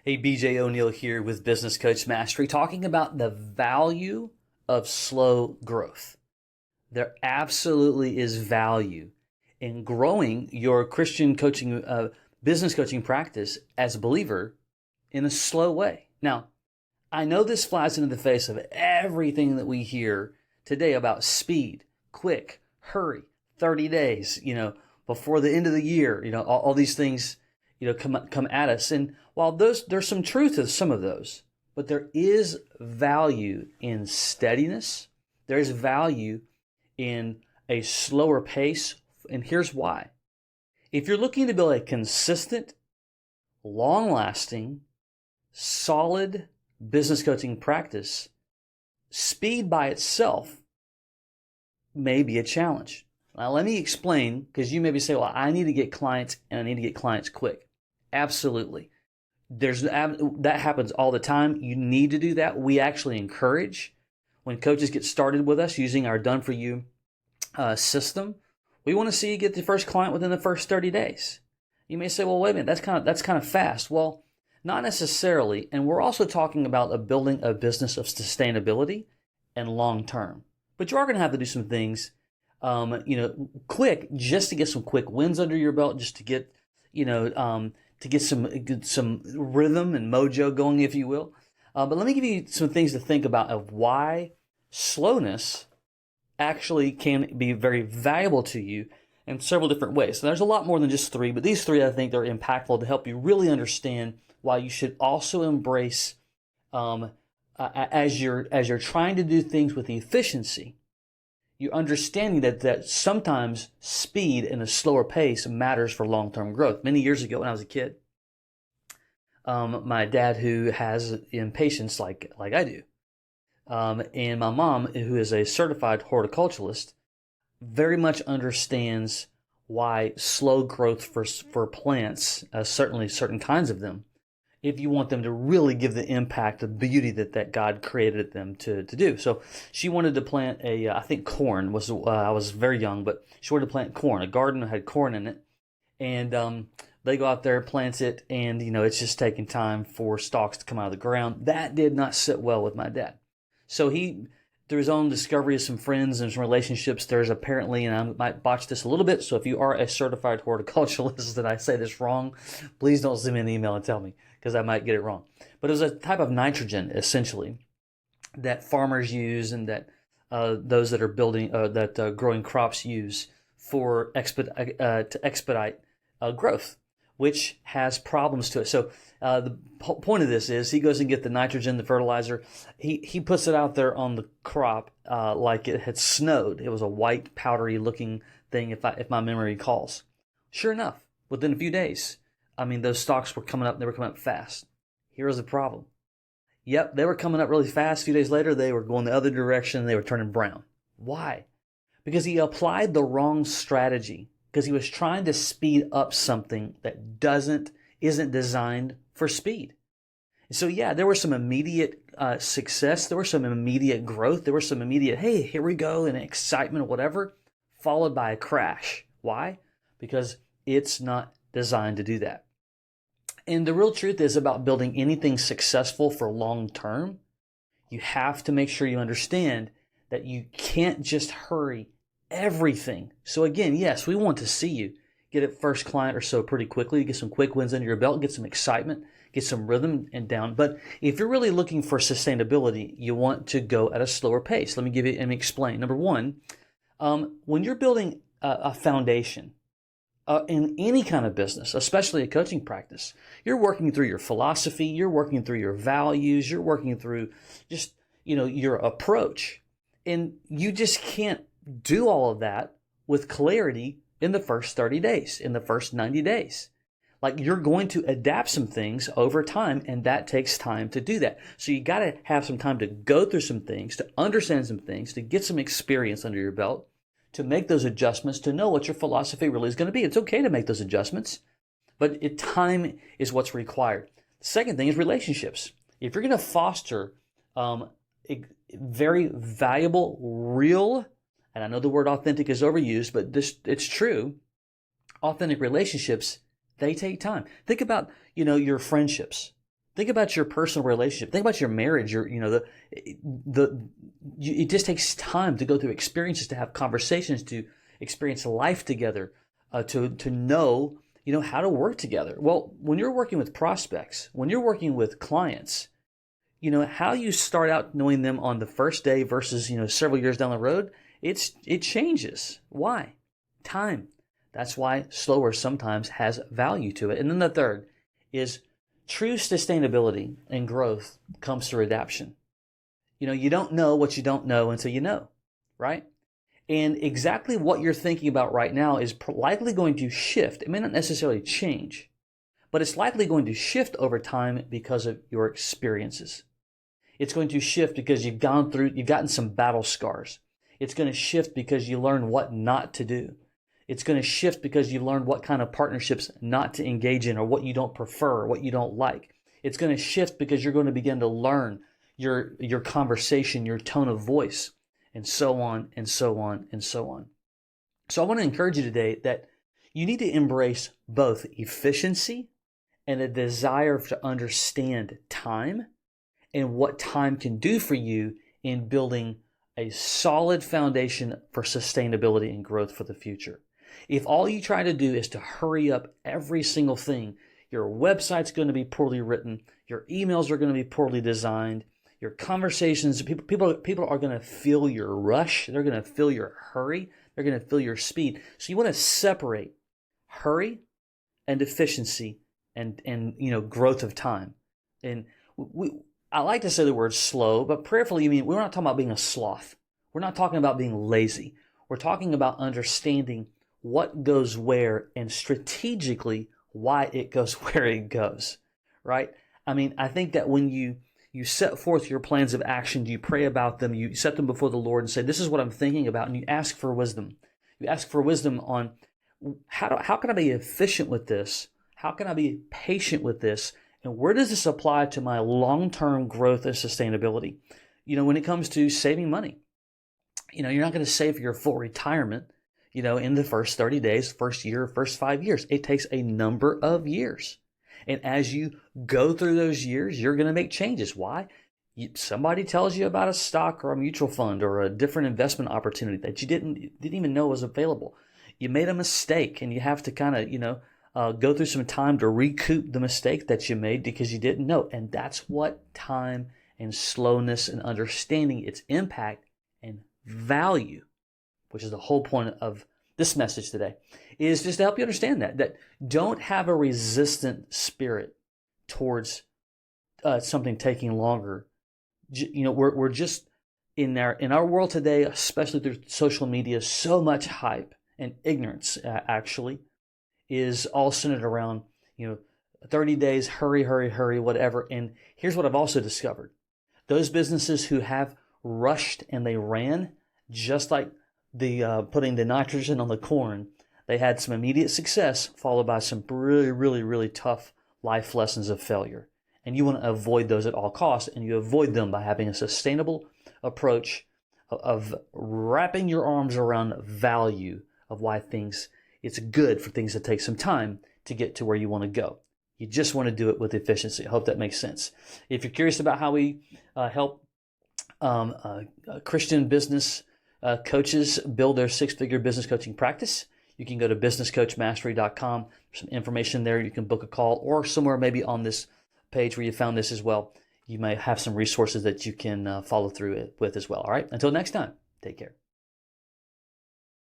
Hey, BJ O'Neill here with Business Coach Mastery, talking about the value of slow growth. There absolutely is value in growing your Christian coaching, business coaching practice as a believer in a slow way. Now, I know this flies into the face of everything that we hear today about speed, quick, hurry, 30 days, before the end of the year, all these things, come at us. And while there's some truth to some of those, but there is value in steadiness. There is value in a slower pace. And here's why. If you're looking to build a consistent, long-lasting, solid business coaching practice, speed by itself may be a challenge. Now, let me explain, because you maybe say, well, I need to get clients and I need to get clients quick. Absolutely. That happens all the time. You need to do that. We actually encourage when coaches get started with us using our Done For You system. We want to see you get the first client within the first 30 days. You may say, well, wait a minute, that's kind of fast. Well, not necessarily. And we're also talking about building a business of sustainability and long term. But you are going to have to do some things, quick, just to get some quick wins under your belt, just to get, to get some rhythm and mojo going, if you will. But let me give you some things to think about of why slowness actually can be very valuable to you in several different ways. So there's a lot more than just three, but these three I think they're impactful to help you really understand why you should also embrace as you're trying to do things with efficiency. You're understanding that sometimes speed and a slower pace matters for long-term growth. Many years ago when I was a kid, my dad, who has impatience like I do, and my mom, who is a certified horticulturalist, very much understands why slow growth for plants, certainly certain kinds of them, if you want them to really give the impact, the beauty that God created them to do. So she wanted to plant I think corn was, I was very young, but she wanted to plant corn. A garden that had corn in it. And they go out there, plants it, and, it's just taking time for stalks to come out of the ground. That did not sit well with my dad. So he, through his own discovery of some friends and some relationships, there's apparently, and I might botch this a little bit, so if you are a certified horticulturalist that I say this wrong, please don't send me an email and tell me, because I might get it wrong. But it was a type of nitrogen, essentially, that farmers use and that those that are building, growing crops use to expedite growth, which has problems to it. So the point of this is he goes and get the nitrogen, the fertilizer. He puts it out there on the crop like it had snowed. It was a white, powdery looking thing, if my memory recalls. Sure enough, within a few days, those stalks were coming up. They were coming up fast. Here was the problem. Yep, they were coming up really fast. A few days later, they were going the other direction. They were turning brown. Why? Because he applied the wrong strategy. Because he was trying to speed up something that isn't designed for speed. So yeah, there was some immediate success. There was some immediate growth. There was some immediate, hey, here we go, and excitement or whatever, followed by a crash. Why? Because it's not designed to do that. And the real truth is about building anything successful for long term, you have to make sure you understand that you can't just hurry everything. So again, yes, we want to see you get a first client or so pretty quickly, get some quick wins under your belt, get some excitement, get some rhythm and down. But if you're really looking for sustainability, you want to go at a slower pace. Let me give you and explain. Number one, when you're building a foundation in any kind of business, especially a coaching practice, you're working through your philosophy, you're working through your values, you're working through just, your approach. And you just can't do all of that with clarity in the first 30 days, in the first 90 days. Like, you're going to adapt some things over time, and that takes time to do that. So you got to have some time to go through some things, to understand some things, to get some experience under your belt, to make those adjustments, to know what your philosophy really is going to be. It's okay to make those adjustments, but time is what's required. The second thing is relationships. If you're going to foster very valuable, real, and I know the word authentic is overused, but it's true, authentic relationships, they take time. Think about, your friendships. Think about your personal relationship. Think about your marriage. It just takes time to go through experiences, to have conversations, to experience life together, to know, how to work together. Well, when you're working with prospects, when you're working with clients, how you start out knowing them on the first day versus, several years down the road, it changes. Why? Time. That's why slower sometimes has value to it. And then the third is true sustainability and growth comes through adaptation. You don't know what you don't know until you know, right? And exactly what you're thinking about right now is likely going to shift. It may not necessarily change, but it's likely going to shift over time because of your experiences. It's going to shift because you've gotten some battle scars. It's going to shift because you learn what not to do. It's going to shift because you learn what kind of partnerships not to engage in, or what you don't prefer, or what you don't like. It's going to shift because you're going to begin to learn your conversation, your tone of voice, and so on and so on and so on. So I want to encourage you today that you need to embrace both efficiency and a desire to understand time and what time can do for you in building a solid foundation for sustainability and growth for the future. If all you try to do is to hurry up every single thing, your website's going to be poorly written, your emails are going to be poorly designed, your conversations, people are going to feel your rush, they're going to feel your hurry, they're going to feel your speed. So you want to separate hurry and efficiency and growth of time. And I like to say the word slow, but prayerfully, we're not talking about being a sloth. We're not talking about being lazy. We're talking about understanding what goes where and strategically why it goes where it goes, right? I think that when you set forth your plans of action, you pray about them, you set them before the Lord and say, this is what I'm thinking about, and you ask for wisdom. You ask for wisdom on how can I be efficient with this? How can I be patient with this? And where does this apply to my long-term growth and sustainability? When it comes to saving money, you're not going to save for your full retirement, in the first 30 days, first year, first 5 years. It takes a number of years. And as you go through those years, you're going to make changes. Why? Somebody tells you about a stock or a mutual fund or a different investment opportunity that you didn't even know was available. You made a mistake and you have to kind of, go through some time to recoup the mistake that you made because you didn't know. And that's what time and slowness and understanding its impact and value, which is the whole point of this message today, is just to help you understand that don't have a resistant spirit towards something taking longer. We're just in our world today, especially through social media, so much hype and ignorance actually is all centered around 30 days, hurry, hurry, hurry, whatever. And here's what I've also discovered: those businesses who have rushed and they ran, just like the putting the nitrogen on the corn, they had some immediate success followed by some really, really, really tough life lessons of failure. And you want to avoid those at all costs, and you avoid them by having a sustainable approach of wrapping your arms around value of why it's good for things to take some time to get to where you want to go. You just want to do it with efficiency. I hope that makes sense. If you're curious about how we help Christian business coaches build their six-figure business coaching practice, you can go to businesscoachmastery.com. There's some information there. You can book a call, or somewhere maybe on this page where you found this as well, you may have some resources that you can follow through it with as well. All right. Until next time, take care.